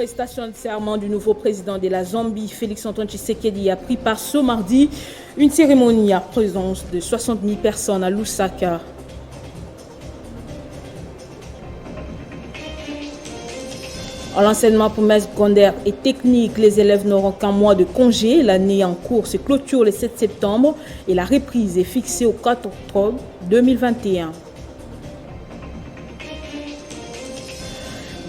prestation de serment du nouveau président de la Zambie, Félix-Antoine Tshisekedi, a pris part ce mardi une cérémonie à présence de 60 000 personnes à Lusaka. L'enseignement primaire, secondaire et technique, les élèves n'auront qu'un mois de congé. L'année en cours se clôture le 7 septembre et la reprise est fixée au 4 octobre 2021.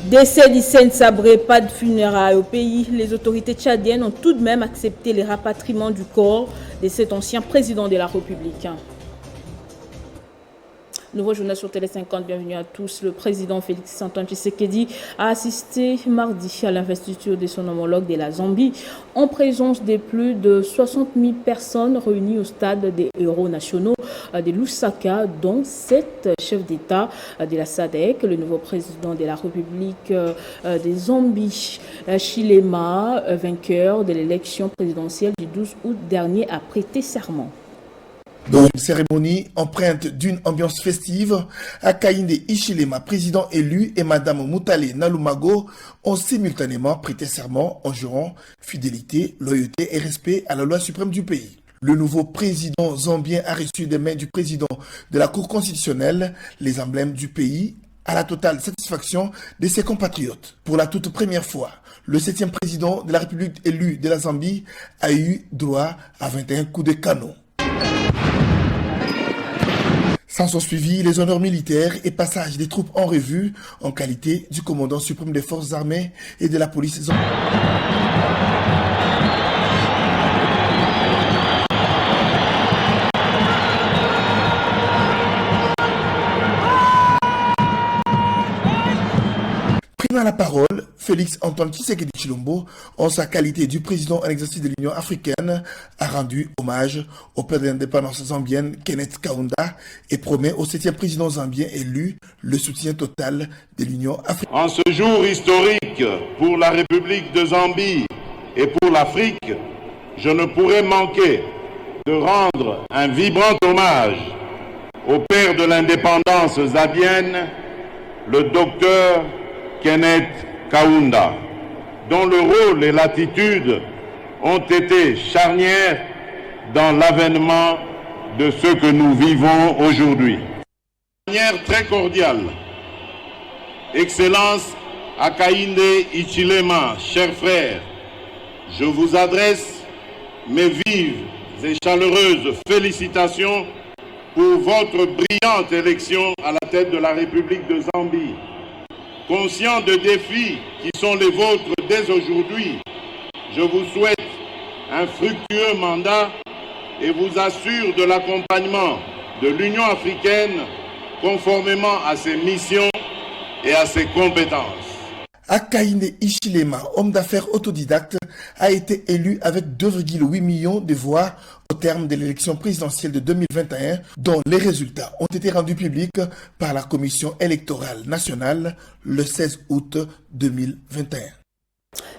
Décès d'Hissène Sabré, pas de funérailles au pays. Les autorités tchadiennes ont tout de même accepté le rapatriement du corps de cet ancien président de la République. Nouveau journal sur Télé 50, bienvenue à tous. Le président Félix-Antoine Tshisekedi a assisté mardi à l'investiture de son homologue de la Zambie en présence de plus de 60 000 personnes réunies au stade des héros nationaux de Lusaka, dont 7 chefs d'État de la SADC. Le nouveau président de la République de Zambie, Chilema, vainqueur de l'élection présidentielle du 12 août dernier, a prêté serment. Dans une cérémonie empreinte d'une ambiance festive, Hakainde Hichilema, président élu, et Madame Mutale Nalumago ont simultanément prêté serment en jurant fidélité, loyauté et respect à la loi suprême du pays. Le nouveau président zambien a reçu des mains du président de la Cour constitutionnelle les emblèmes du pays à la totale satisfaction de ses compatriotes. Pour la toute première fois, le 7e président de la République élu de la Zambie a eu droit à 21 coups de canon. S'en sont suivis les honneurs militaires et passage des troupes en revue en qualité du commandant suprême des forces armées et de la police zambienne. Prenant la parole, Félix-Antoine Tshisekedi Tshilombo, en sa qualité du président en exercice de l'Union africaine, a rendu hommage au père de l'indépendance zambienne, Kenneth Kaunda, et promet au 7e président zambien élu le soutien total de l'Union africaine. En ce jour historique pour la République de Zambie et pour l'Afrique, je ne pourrais manquer de rendre un vibrant hommage au père de l'indépendance zambienne, le docteur Kenneth Kaunda, dont le rôle et l'attitude ont été charnières dans l'avènement de ce que nous vivons aujourd'hui. De manière très cordiale, Excellence Hakainde Hichilema, chers frères, je vous adresse mes vives et chaleureuses félicitations pour votre brillante élection à la tête de la République de Zambie. Conscient des défis qui sont les vôtres dès aujourd'hui, je vous souhaite un fructueux mandat et vous assure de l'accompagnement de l'Union africaine conformément à ses missions et à ses compétences. Hakainde Hichilema, homme d'affaires autodidacte, a été élu avec 2,8 millions de voix au terme de l'élection présidentielle de 2021, dont les résultats ont été rendus publics par la Commission électorale nationale le 16 août 2021.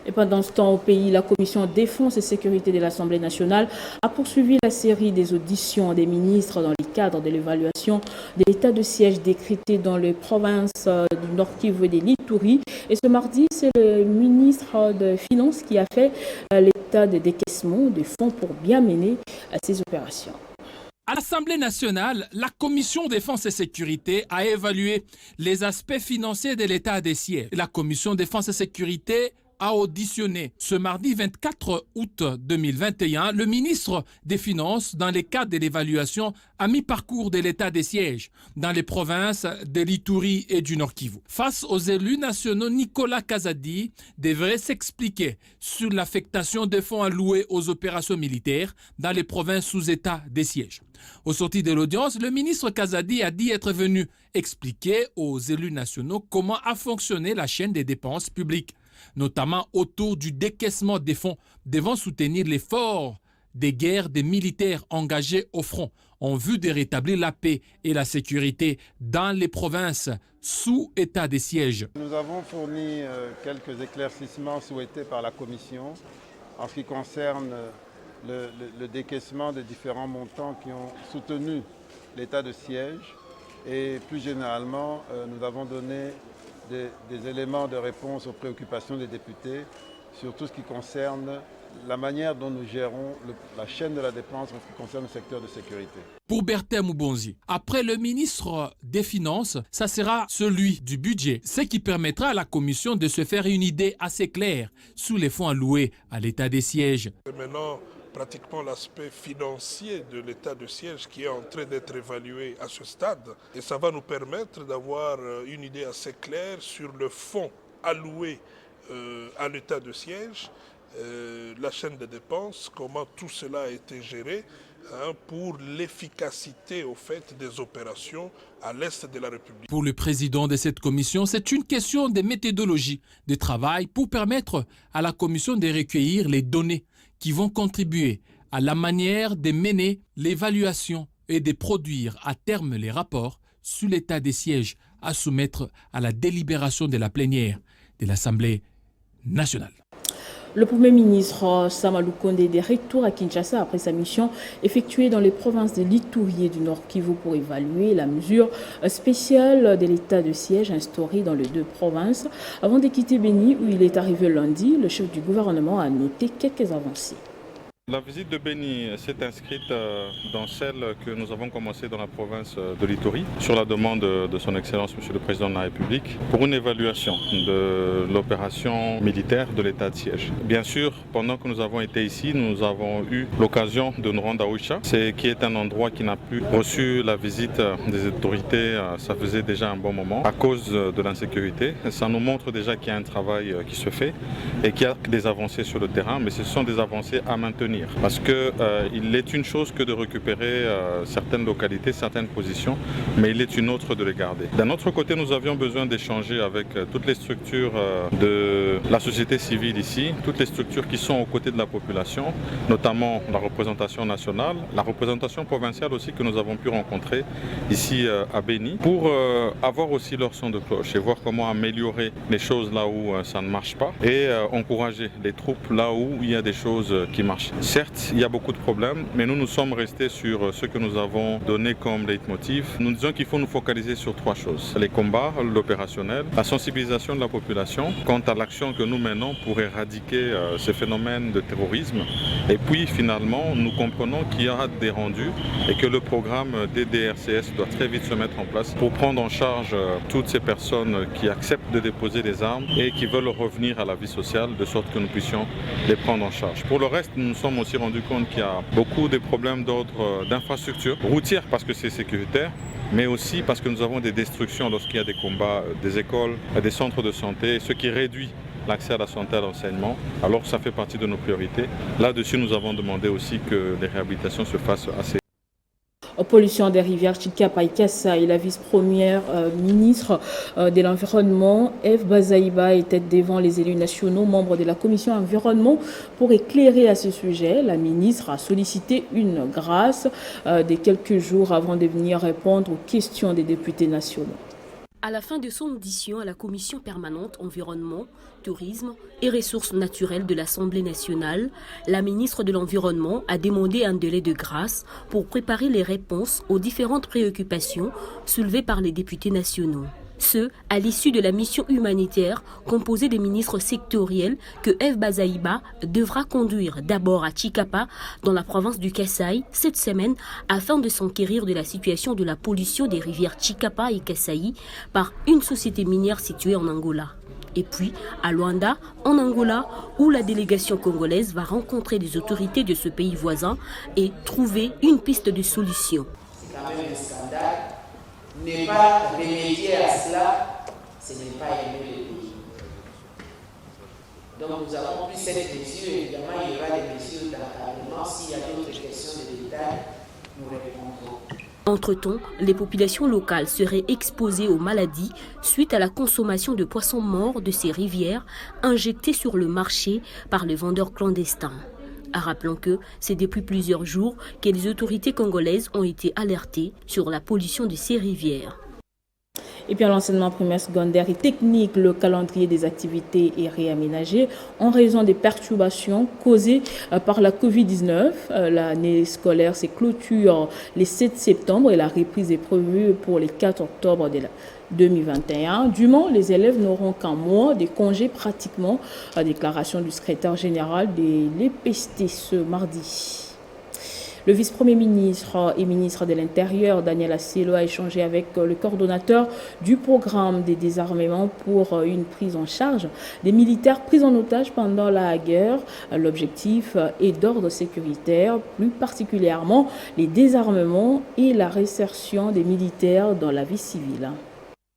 Et pendant ce temps, au pays, la Commission défense et sécurité de l'Assemblée nationale a poursuivi la série des auditions des ministres dans le cadre de l'évaluation de l'état de siège décrété dans les provinces du Nord Kivu et de l'Ituri. Et ce mardi, c'est le ministre des Finances qui a fait l'état de décaissement des fonds pour bien mener ces opérations. À l'Assemblée nationale, la Commission défense et sécurité a évalué les aspects financiers de l'état des sièges. La Commission défense et sécurité a auditionné ce mardi 24 août 2021 le ministre des Finances dans le cadre de l'évaluation à mi-parcours de l'état des sièges dans les provinces de l'Ituri et du Nord Kivu. Face aux élus nationaux, Nicolas Kazadi devrait s'expliquer sur l'affectation des fonds alloués aux opérations militaires dans les provinces sous état des sièges. Au sorti de l'audience, le ministre Kazadi a dit être venu expliquer aux élus nationaux comment a fonctionné la chaîne des dépenses publiques, notamment autour du décaissement des fonds devant soutenir l'effort des guerres des militaires engagés au front en vue de rétablir la paix et la sécurité dans les provinces sous état de siège. Nous avons fourni quelques éclaircissements souhaités par la Commission en ce qui concerne le décaissement des différents montants qui ont soutenu l'état de siège et plus généralement nous avons donné des éléments de réponse aux préoccupations des députés sur tout ce qui concerne la manière dont nous gérons la chaîne de la dépense en ce qui concerne le secteur de sécurité. Pour Bertin Moubonzi, après le ministre des Finances, ça sera celui du budget, ce qui permettra à la Commission de se faire une idée assez claire sur les fonds alloués à l'état des sièges. Maintenant, pratiquement l'aspect financier de l'état de siège qui est en train d'être évalué à ce stade. Et ça va nous permettre d'avoir une idée assez claire sur le fonds alloué à l'état de siège, la chaîne de dépenses, comment tout cela a été géré pour l'efficacité au fait des opérations à l'est de la République. Pour le président de cette commission, c'est une question de méthodologie de travail pour permettre à la commission de recueillir les données qui vont contribuer à la manière de mener l'évaluation et de produire à terme les rapports sur l'état des sièges à soumettre à la délibération de la plénière de l'Assemblée nationale. Le Premier ministre Sama Lukonde est de retour à Kinshasa après sa mission effectuée dans les provinces de l'Ituri et du Nord Kivu pour évaluer la mesure spéciale de l'état de siège instaurée dans les deux provinces. Avant de quitter Béni, où il est arrivé lundi, le chef du gouvernement a noté quelques avancées. La visite de Béni s'est inscrite dans celle que nous avons commencée dans la province de l'Ituri sur la demande de son Excellence Monsieur le Président de la République pour une évaluation de l'opération militaire de l'état de siège. Bien sûr, pendant que nous avons été ici, nous avons eu l'occasion de nous rendre à Oicha, qui est un endroit qui n'a plus reçu la visite des autorités, ça faisait déjà un bon moment, à cause de l'insécurité. Ça nous montre déjà qu'il y a un travail qui se fait et qu'il y a des avancées sur le terrain, mais ce sont des avancées à maintenir. Parce qu'il est une chose que de récupérer certaines localités, certaines positions, mais il est une autre de les garder. D'un autre côté, nous avions besoin d'échanger avec toutes les structures de la société civile ici, toutes les structures qui sont aux côtés de la population, notamment la représentation nationale, la représentation provinciale aussi que nous avons pu rencontrer ici à Béni, pour avoir aussi leur son de cloche et voir comment améliorer les choses là où ça ne marche pas et encourager les troupes là où il y a des choses qui marchent. Certes, il y a beaucoup de problèmes, mais nous sommes restés sur ce que nous avons donné comme leitmotiv. Nous disons qu'il faut nous focaliser sur trois choses. Les combats, l'opérationnel, la sensibilisation de la population quant à l'action que nous menons pour éradiquer ces phénomènes de terrorisme. Et puis finalement, nous comprenons qu'il y aura des rendus et que le programme DDRCS doit très vite se mettre en place pour prendre en charge toutes ces personnes qui acceptent de déposer des armes et qui veulent revenir à la vie sociale de sorte que nous puissions les prendre en charge. Pour le reste, nous nous sommes aussi rendu compte qu'il y a beaucoup de problèmes d'ordre d'infrastructure routière parce que c'est sécuritaire, mais aussi parce que nous avons des destructions lorsqu'il y a des combats, des écoles, des centres de santé, ce qui réduit l'accès à la santé et à l'enseignement, alors que ça fait partie de nos priorités. Là-dessus, nous avons demandé aussi que les réhabilitations se fassent assez. Pollution des rivières Chikapa et Kasaï, la vice-première ministre de l'Environnement, Eve Bazaïba, était devant les élus nationaux, membres de la commission environnement, pour éclairer à ce sujet. La ministre a sollicité une grâce de quelques jours avant de venir répondre aux questions des députés nationaux. À la fin de son audition à la commission permanente environnement, tourisme et ressources naturelles de l'Assemblée nationale, la ministre de l'Environnement a demandé un délai de grâce pour préparer les réponses aux différentes préoccupations soulevées par les députés nationaux. Ce, à l'issue de la mission humanitaire composée des ministres sectoriels que Eve Bazaïba devra conduire d'abord à Chikapa, dans la province du Kasaï, cette semaine, afin de s'enquérir de la situation de la pollution des rivières Chikapa et Kasaï par une société minière située en Angola. Et puis à Luanda, en Angola, où la délégation congolaise va rencontrer les autorités de ce pays voisin et trouver une piste de solution. C'est quand même un scandale. Ne pas remédier à cela, ce n'est pas aimer le pays. Donc nous avons pris cette mesure, évidemment il y aura des mesures d'encadrement. S'il y a d'autres questions de détail, nous répondrons. Entre-temps, les populations locales seraient exposées aux maladies suite à la consommation de poissons morts de ces rivières injectés sur le marché par les vendeurs clandestins. Rappelons que c'est depuis plusieurs jours que les autorités congolaises ont été alertées sur la pollution de ces rivières. Et puis à l'enseignement primaire, secondaire et technique, le calendrier des activités est réaménagé en raison des perturbations causées par la Covid-19. L'année scolaire se clôture les 7 septembre et la reprise est prévue pour les 4 octobre de 2021. Du moins, les élèves n'auront qu'un mois de congé pratiquement. La déclaration du secrétaire général de l'EPST ce mardi. Le vice-premier ministre et ministre de l'Intérieur, Daniel Asselo, a échangé avec le coordonnateur du programme des désarmements pour une prise en charge des militaires pris en otage pendant la guerre. L'objectif est d'ordre sécuritaire, plus particulièrement les désarmements et la réinsertion des militaires dans la vie civile.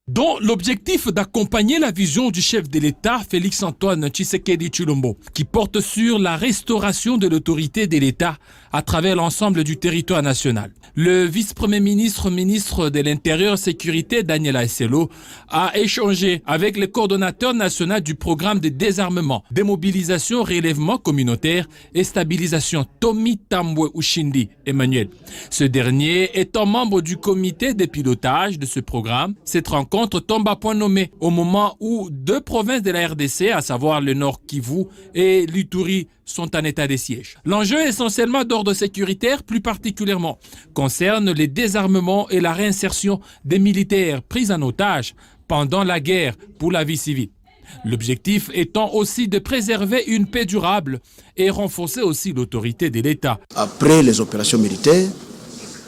Dont l'objectif d'accompagner la vision du chef de l'État, Félix-Antoine Tshisekedi Tshilombo, qui porte sur la restauration de l'autorité de l'État à travers l'ensemble du territoire national. Le vice-premier ministre, ministre de l'Intérieur et Sécurité, Daniel Asselo, a échangé avec le coordonnateur national du programme de désarmement, démobilisation, relèvement communautaire et stabilisation, Tommy Tambwe Ushindi Emmanuel. Ce dernier étant membre du comité de pilotage de ce programme, cette rencontre tombe à point nommé au moment où 2 provinces de la RDC, à savoir le Nord Kivu et l'Ituri, sont en état de siège. L'enjeu essentiellement d'ordre sécuritaire, plus particulièrement, concerne les désarmements et la réinsertion des militaires pris en otage pendant la guerre pour la vie civile. L'objectif étant aussi de préserver une paix durable et renforcer aussi l'autorité de l'État. Après les opérations militaires,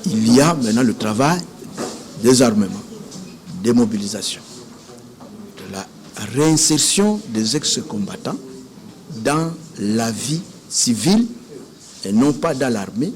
il y a maintenant le travail des armements, démobilisation, de la réinsertion des ex-combattants dans la vie civile et non pas dans l'armée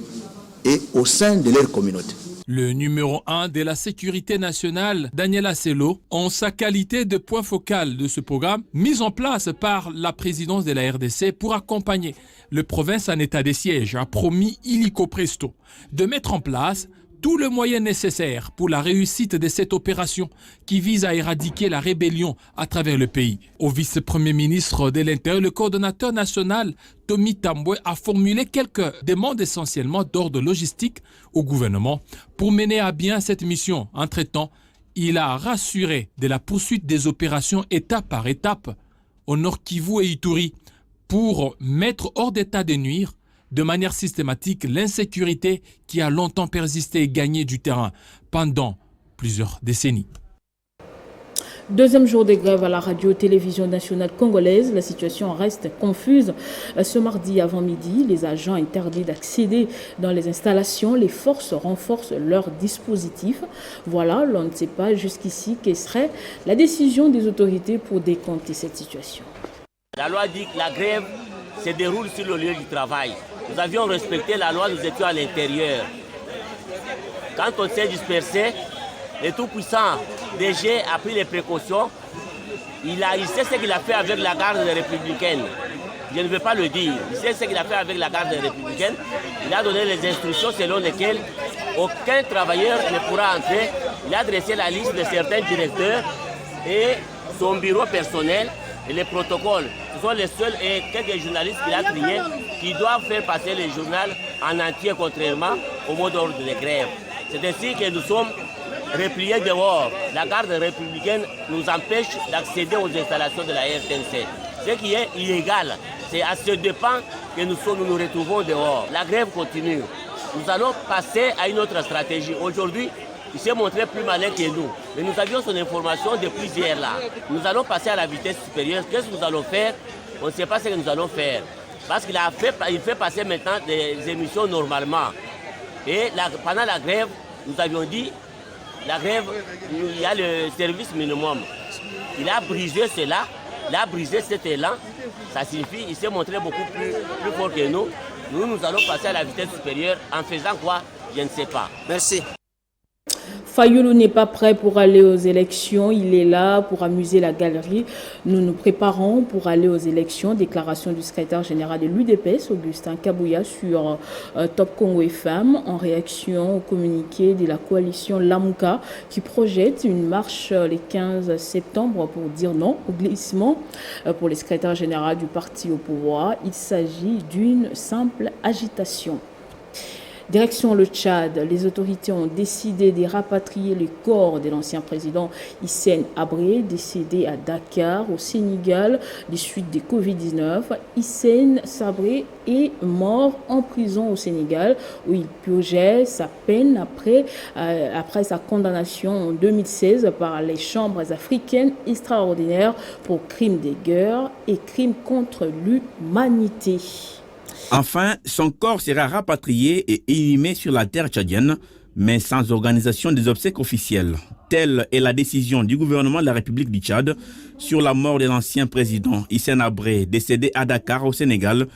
et au sein de leur communauté. Le numéro 1 de la sécurité nationale, Daniel Asselo, en sa qualité de point focal de ce programme, mis en place par la présidence de la RDC pour accompagner le province en état de siège, a promis illico presto de mettre en place tous les moyens nécessaires pour la réussite de cette opération qui vise à éradiquer la rébellion à travers le pays. Au vice-premier ministre de l'Intérieur, le coordonnateur national Tommy Tambwe a formulé quelques demandes essentiellement d'ordre logistique au gouvernement pour mener à bien cette mission. Entre-temps, il a rassuré de la poursuite des opérations étape par étape au Nord Kivu et Ituri pour mettre hors d'état de nuire de manière systématique l'insécurité qui a longtemps persisté et gagné du terrain pendant plusieurs décennies. Deuxième jour de grève à la radio-télévision nationale congolaise. La situation reste confuse. Ce mardi avant midi, les agents interdits d'accéder dans les installations. Les forces renforcent leur dispositif. Voilà, l'on ne sait pas jusqu'ici quelle serait la décision des autorités pour décompter cette situation. La loi dit que la grève se déroule sur le lieu du travail. Nous avions respecté la loi, nous étions à l'intérieur. Quand on s'est dispersé, le tout-puissant DG a pris les précautions. Il sait ce qu'il a fait avec la garde républicaine. Je ne veux pas le dire. Il sait ce qu'il a fait avec la garde républicaine. Il a donné les instructions selon lesquelles aucun travailleur ne pourra entrer. Il a dressé la liste de certains directeurs et son bureau personnel et les protocoles. Ce sont les seuls et quelques journalistes qu'il a triés qui doivent faire passer le journal en entier contrairement au mot d'ordre de grève. C'est ainsi que nous sommes repliés dehors. La garde républicaine nous empêche d'accéder aux installations de la RTNC. Ce qui est illégal. C'est à ce dépend que nous nous retrouvons dehors. La grève continue. Nous allons passer à une autre stratégie. Aujourd'hui, il s'est montré plus malin que nous. Mais nous avions son information depuis hier là. Nous allons passer à la vitesse supérieure. Qu'est-ce que nous allons faire? On ne sait pas ce que nous allons faire. Parce qu'il fait passer maintenant des émissions normalement. Et pendant la grève, nous avions dit, la grève, il y a le service minimum. Il a brisé cela, il a brisé cet élan. Ça signifie qu'il s'est montré beaucoup plus fort que nous. Nous allons passer à la vitesse supérieure en faisant quoi? Je ne sais pas. Merci. Fayulu n'est pas prêt pour aller aux élections. Il est là pour amuser la galerie. Nous nous préparons pour aller aux élections. Déclaration du secrétaire général de l'UDPS, Augustin Kabouya, sur Top Congo FM en réaction au communiqué de la coalition Lamuka qui projette une marche le 15 septembre pour dire non au glissement. Pour le secrétaire général du parti au pouvoir, il s'agit d'une simple agitation. Direction le Tchad, les autorités ont décidé de rapatrier le corps de l'ancien président Hissène Habré, décédé à Dakar, au Sénégal, des suites de Covid-19. Hissène Habré est mort en prison au Sénégal, où il purgeait sa peine après sa condamnation en 2016 par les chambres africaines extraordinaires pour crimes de guerre et crimes contre l'humanité. Enfin, son corps sera rapatrié et inhumé sur la terre tchadienne, mais sans organisation des obsèques officielles. Telle est la décision du gouvernement de la République du Tchad sur la mort de l'ancien président Hissène Habré, décédé à Dakar au Sénégal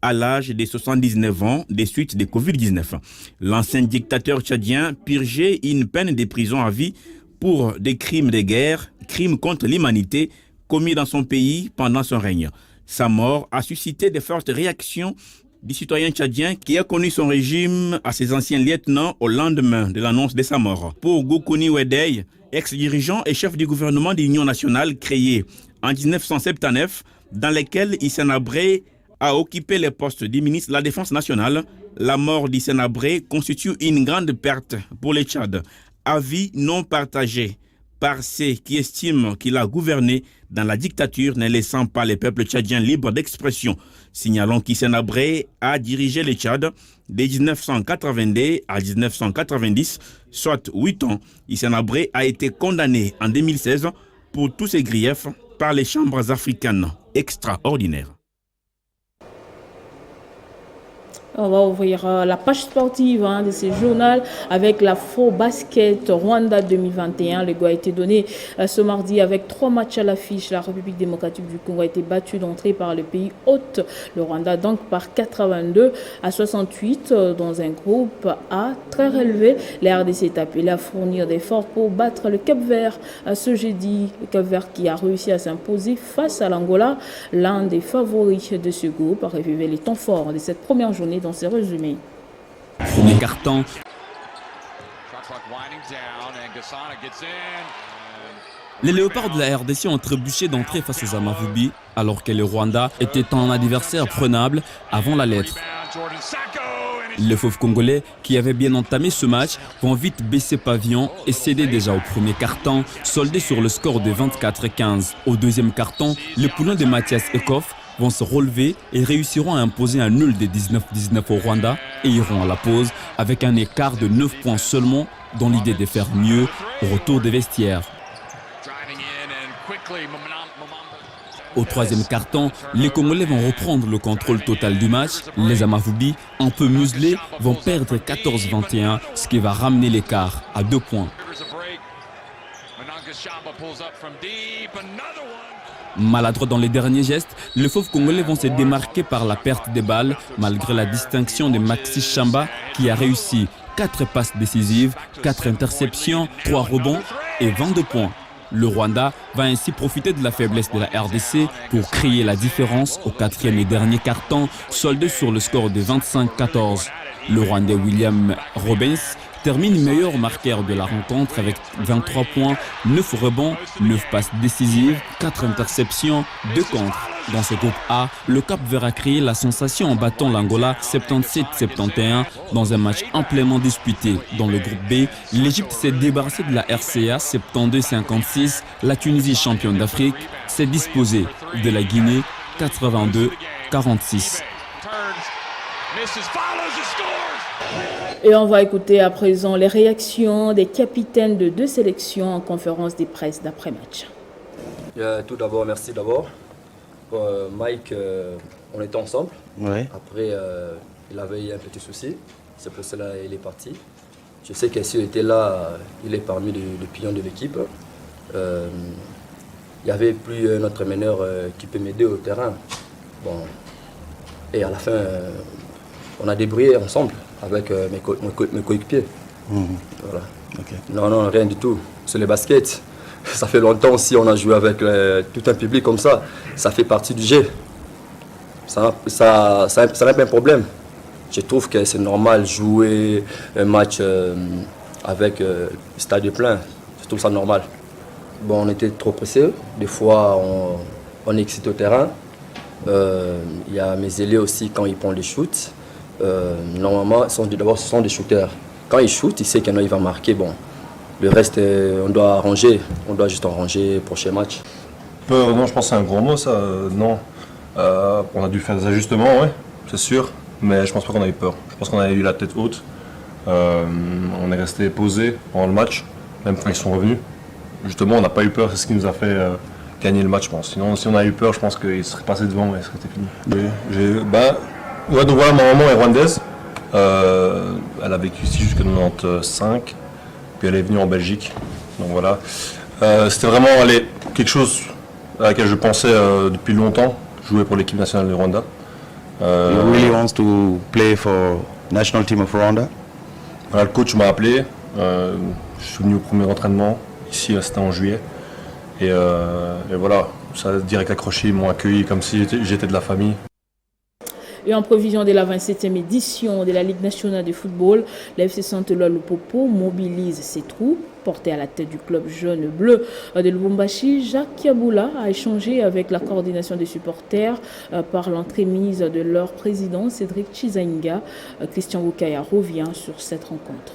à l'âge de 79 ans des suites de Covid-19. L'ancien dictateur tchadien purgeait une peine de prison à vie pour des crimes de guerre, crimes contre l'humanité commis dans son pays pendant son règne. Sa mort a suscité de fortes réactions du citoyen tchadien qui a connu son régime à ses anciens lieutenants au lendemain de l'annonce de sa mort. Pour Goukouni Wedey, ex-dirigeant et chef du gouvernement de l'Union nationale créé en 1979, dans lequel Hissène Habré a occupé le poste du ministre de la Défense nationale, la mort d'Hissène Habré constitue une grande perte pour le Tchad. Avis non partagé par ceux qui estiment qu'il a gouverné dans la dictature, ne laissant pas les peuples tchadiens libres d'expression. Signalons qu'Hissène Habré a dirigé le Tchad de 1982 à 1990, soit 8 ans. Hissène Habré a été condamné en 2016 pour tous ses griefs par les chambres africaines extraordinaires. On va ouvrir la page sportive de ce journal avec la Faux Basket Rwanda 2021. Le goût a été donné ce mardi avec 3 matchs à l'affiche. La République démocratique du Congo a été battue d'entrée par le pays hôte, le Rwanda, donc par 82 à 68 dans un groupe A très relevé. La RDC est appelée à fournir des efforts pour battre le Cap-Vert ce jeudi. Le Cap-Vert qui a réussi à s'imposer face à l'Angola, l'un des favoris de ce groupe, a revivé les temps forts de cette première journée dans ses résumés. Premier carton. Les léopards de la RDC ont trébuché d'entrée face aux Amavubi, alors que le Rwanda était un adversaire prenable avant la lettre. Les fauves congolais, qui avaient bien entamé ce match, vont vite baisser pavillon et céder déjà au premier carton, soldé sur le score de 24-15. Au deuxième carton, les poulains de Mathias Ekoff vont se relever et réussiront à imposer un nul de 19-19 au Rwanda et iront à la pause avec un écart de 9 points seulement dans l'idée de faire mieux au retour des vestiaires. Au troisième carton, les Congolais vont reprendre le contrôle total du match. Les Amavubi, un peu muselés, vont perdre 14-21, ce qui va ramener l'écart à 2 points. Maladroits dans les derniers gestes, les fauves congolais vont se démarquer par la perte des balles, malgré la distinction de Maxi Chamba qui a réussi 4 passes décisives, 4 interceptions, 3 rebonds et 22 points. Le Rwanda va ainsi profiter de la faiblesse de la RDC pour créer la différence au 4e et dernier carton, soldé sur le score de 25-14. Le Rwandais William Robens termine meilleur marqueur de la rencontre avec 23 points, 9 rebonds, 9 passes décisives, 4 interceptions, 2 contres. Dans ce groupe A, le Cap-Vert a créé la sensation en battant l'Angola 77-71 dans un match amplement disputé. Dans le groupe B, l'Égypte s'est débarrassée de la RCA 72-56, la Tunisie championne d'Afrique s'est disposée de la Guinée 82-46. Et on va écouter à présent les réactions des capitaines de 2 sélections en conférence de presse d'après-match. Tout d'abord, merci d'abord. Mike, on était ensemble. Ouais. Après, il avait eu un petit souci. C'est pour cela qu'il est parti. Je sais que s'il était là, il est parmi les pions de l'équipe. Il n'y avait plus notre meneur qui peut m'aider au terrain. Bon. Et à la fin, on a débrouillé ensemble avec mes coéquipiers. Voilà. Okay. Non, rien du tout. C'est le basket. Ça fait longtemps aussi on a joué avec tout un public comme ça. Ça fait partie du jeu. Ça n'a pas un problème. Je trouve que c'est normal jouer un match avec le stade plein. Je trouve ça normal. Bon, on était trop pressés. Des fois, on est excité au terrain. Il y a mes ailiers aussi quand ils prennent les shoots. normalement, d'abord, ce sont des shooters. Quand il shoot, il sait qu'il va marquer. Bon, le reste, on doit arranger. On doit juste arranger prochain match. Peur, non, je pense que c'est un gros mot, ça. Non. On a dû faire des ajustements, ouais, c'est sûr. Mais je pense pas qu'on a eu peur. Je pense qu'on a eu la tête haute. On est resté posé pendant le match, même quand ils sont revenus. Justement, on n'a pas eu peur, c'est ce qui nous a fait gagner le match, je pense. Sinon, si on a eu peur, je pense qu'il serait passé devant et ça serait fini. Ouais, donc voilà, ma maman est rwandaise. Elle a vécu ici jusqu'à 95, puis elle est venue en Belgique. Donc voilà. C'était vraiment quelque chose à laquelle je pensais depuis longtemps, jouer pour l'équipe nationale du Rwanda. You really want to play for national team of Rwanda? Voilà, le coach m'a appelé. Je suis venu au premier entraînement. Ici, c'était en juillet. Et voilà, ça a direct accroché. Ils m'ont accueilli comme si j'étais de la famille. Et en prévision de la 27e édition de la Ligue nationale de football, l'FC Saint-Éloi Lupopo mobilise ses troupes. Porté à la tête du club jaune bleu de Lubumbashi, Jacques Kiaboula a échangé avec la coordination des supporters par l'entremise de leur président Cédric Chizainga. Christian Wukaya revient sur cette rencontre.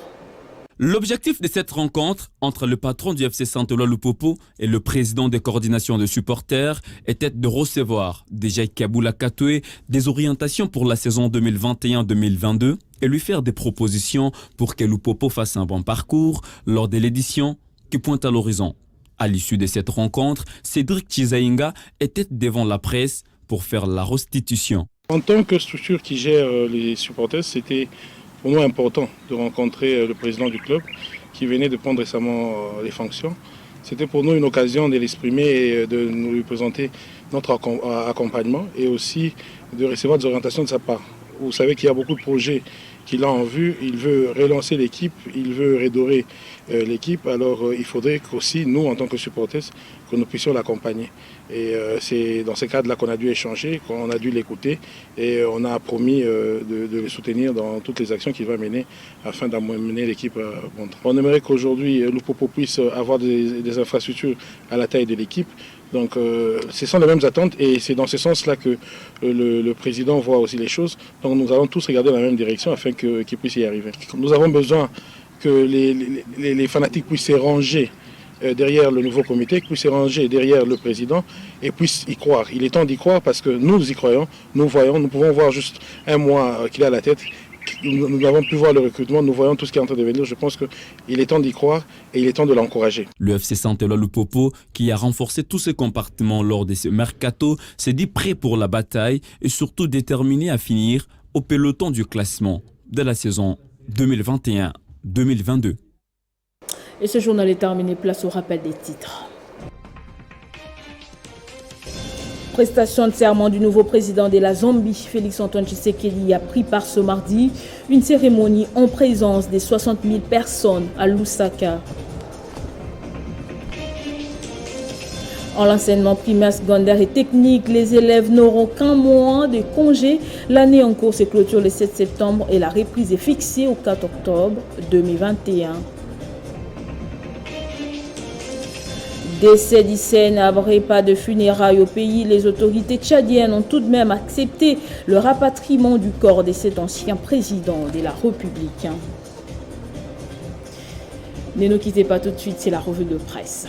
L'objectif de cette rencontre entre le patron du FC Saint-Éloi Lupopo et le président des coordinations de supporters était de recevoir déjà Kiaboula Katoué des orientations pour la saison 2021-2022 et lui faire des propositions pour que Lupopo fasse un bon parcours lors de l'édition qui pointe à l'horizon. À l'issue de cette rencontre, Cédric Chizainga était devant la presse pour faire la restitution. En tant que structure qui gère les supporters, c'était pour nous important de rencontrer le président du club qui venait de prendre récemment les fonctions. C'était pour nous une occasion de l'exprimer et de nous lui présenter notre accompagnement et aussi de recevoir des orientations de sa part. Vous savez qu'il y a beaucoup de projets qu'il a en vue. Il veut relancer l'équipe, il veut redorer l'équipe. Alors il faudrait qu'aussi, nous, en tant que supporters, que nous puissions l'accompagner. Et c'est dans ce cadre-là qu'on a dû échanger, qu'on a dû l'écouter et on a promis de le soutenir dans toutes les actions qu'il va mener afin d'amener l'équipe à bon train. On aimerait qu'aujourd'hui, Lupopo puisse avoir des infrastructures à la taille de l'équipe. Donc ce sont les mêmes attentes et c'est dans ce sens-là que le président voit aussi les choses. Donc nous allons tous regarder dans la même direction afin qu'il puisse y arriver. Nous avons besoin que les fanatiques puissent se ranger derrière le nouveau comité, puissent se ranger derrière le président et puissent y croire. Il est temps d'y croire parce que nous y croyons, nous voyons, nous pouvons voir juste un mois qu'il a à la tête. Nous n'avons pu voir le recrutement, nous voyons tout ce qui est en train de venir. Je pense qu'il est temps d'y croire et il est temps de l'encourager. Le FC Saint-Éloi Lupopo, qui a renforcé tous ses compartiments lors de ce mercato, s'est dit prêt pour la bataille et surtout déterminé à finir au peloton du classement de la saison 2021-2022. Et ce journal est terminé, place au rappel des titres. Prestation de serment du nouveau président de la Zambie, Félix-Antoine Tshisekedi, a pris part ce mardi une cérémonie en présence des 60 000 personnes à Lusaka. En l'enseignement primaire, secondaire et technique, les élèves n'auront qu'un mois de congé. L'année en cours se clôture le 7 septembre et la reprise est fixée au 4 octobre 2021. Décès d'Hissène n'abré pas de funérailles au pays. Les autorités tchadiennes ont tout de même accepté le rapatriement du corps de cet ancien président de la République. Ne nous quittez pas tout de suite, c'est la revue de presse.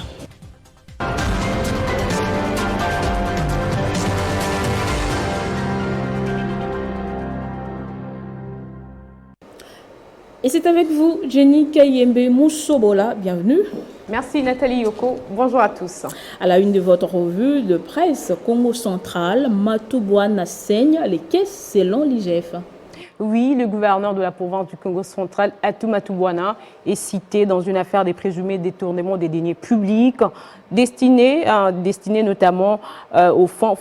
Et c'est avec vous, Jenny Kayembe Moussobola. Bienvenue. Merci Nathalie Yoko. Bonjour à tous. À la une de votre revue de presse, Congo central, Matubwana saigne les caisses selon l'IGF. Oui, le gouverneur de la province du Congo central, Atou Matubwana, est cité dans une affaire des présumés détournements des deniers publics destinés notamment au fonds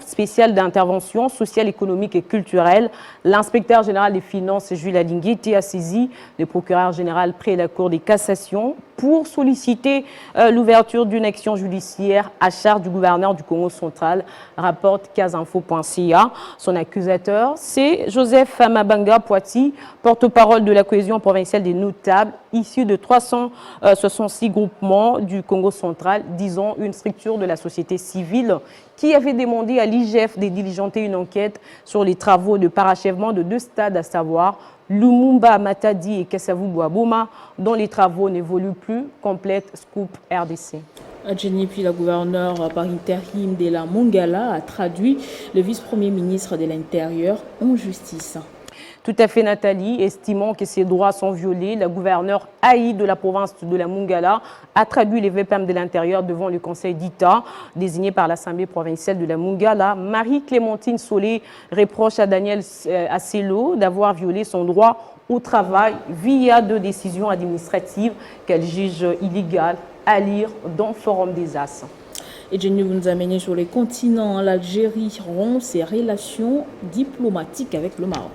spécial d'intervention sociale, économique et culturelle. L'inspecteur général des finances, Jules Alinguete, a saisi le procureur général près la Cour des cassations pour solliciter l'ouverture d'une action judiciaire à charge du gouverneur du Congo central, rapporte casinfo.ca. Son accusateur, c'est Joseph Mabanga Poiti, porte-parole de la cohésion provinciale des notables, issu de 366 groupements du Congo central, disons une structure de la société civile, qui avait demandé à l'IGF de diligenter une enquête sur les travaux de parachèvement de 2 stades, à savoir Lumumba Matadi et Kasavu Boaboma, dont les travaux n'évoluent plus. Complète Scoop RDC. Jenny, puis la gouverneure par intérim de la Mongala a traduit le vice-premier ministre de l'Intérieur en justice. Tout à fait, Nathalie. Estimant que ses droits sont violés, la gouverneure Haï de la province de la Mongala a traduit les VPM de l'Intérieur devant le Conseil d'État, désigné par l'Assemblée provinciale de la Mongala. Marie-Clémentine Solé reproche à Daniel Asselo d'avoir violé son droit au travail via 2 décisions administratives qu'elle juge illégales, à lire dans Forum des As. Et Jenny, vous nous amenez sur les continents. L'Algérie rompt ses relations diplomatiques avec le Maroc.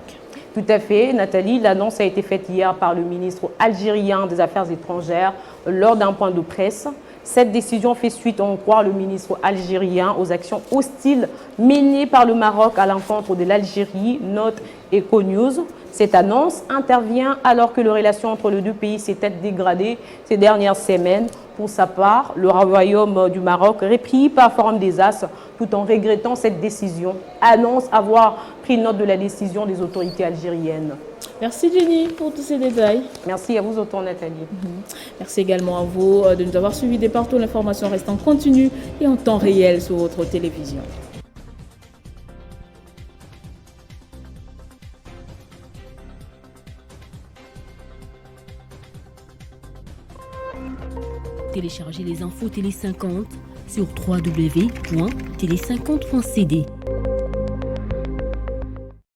Tout à fait, Nathalie. L'annonce a été faite hier par le ministre algérien des Affaires étrangères lors d'un point de presse. Cette décision fait suite, on croit, le ministre algérien aux actions hostiles menées par le Maroc à l'encontre de l'Algérie, note EcoNews. Cette annonce intervient alors que les relations entre les 2 pays s'étaient dégradées ces dernières semaines. Pour sa part, le Royaume du Maroc, repris par Forum des As, tout en regrettant cette décision, annonce avoir pris note de la décision des autorités algériennes. Merci Jenny pour tous ces détails. Merci à vous autant, Nathalie. Merci également à vous de nous avoir suivis de partout. L'information reste en continu et en temps réel sur votre télévision. Téléchargez les infos Télé 50 sur www.télé50.cd.